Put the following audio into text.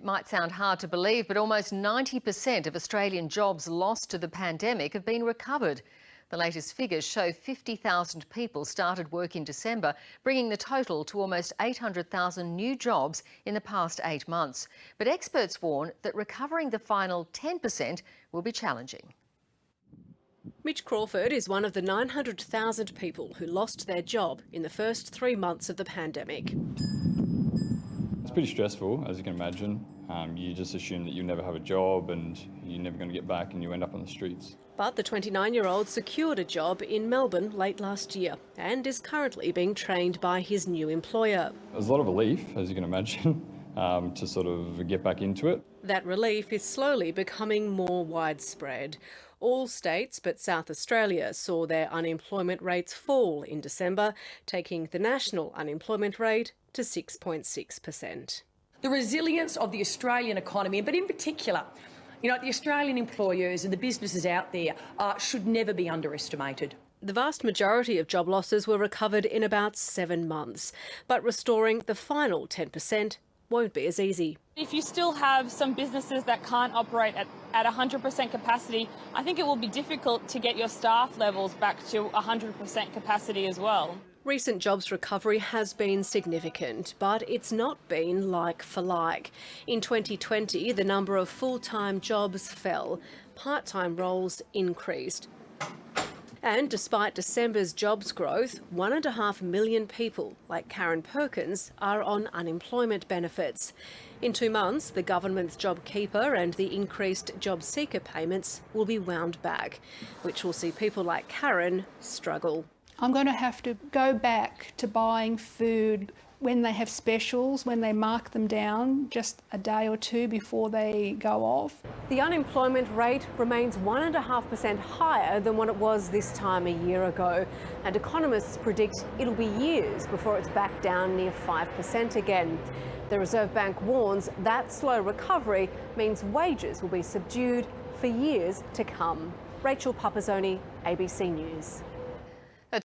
It might sound hard to believe, but almost 90% of Australian jobs lost to the pandemic have been recovered. The latest figures show 50,000 people started work in December, bringing the total to almost 800,000 new jobs in the past 8 months. But experts warn that recovering the final 10% will be challenging. Mitch Crawford is one of the 900,000 people who lost their job in the first 3 months of the pandemic. It's pretty stressful, as you can imagine. You just assume that you'll never have a job and you're never going to get back and you end up on the streets. But the 29-year-old secured a job in Melbourne late last year and is currently being trained by his new employer. There's a lot of relief, as you can imagine, to sort of get back into it. That relief is slowly becoming more widespread. All states but South Australia saw their unemployment rates fall in December, taking the national unemployment rate to 6.6%. The resilience of the Australian economy, but in particular, the Australian employers and the businesses out there should never be underestimated. The vast majority of job losses were recovered in about 7 months, but restoring the final 10% won't be as easy. If you still have some businesses that can't operate at 100% capacity, I think it will be difficult to get your staff levels back to 100% capacity as well. Recent jobs recovery has been significant, but it's not been like for like. In 2020, the number of full-time jobs fell, part-time roles increased. And despite December's jobs growth, 1.5 million people, like Karen Perkins, are on unemployment benefits. In 2 months, the government's JobKeeper and the increased job seeker payments will be wound back, which will see people like Karen struggle. I'm going to have to go back to buying food when they have specials, when they mark them down just a day or two before they go off. The unemployment rate remains 1.5% higher than what it was this time a year ago, and economists predict it'll be years before it's back down near 5% again. The Reserve Bank warns that slow recovery means wages will be subdued for years to come. Rachel Papazzoni, ABC News.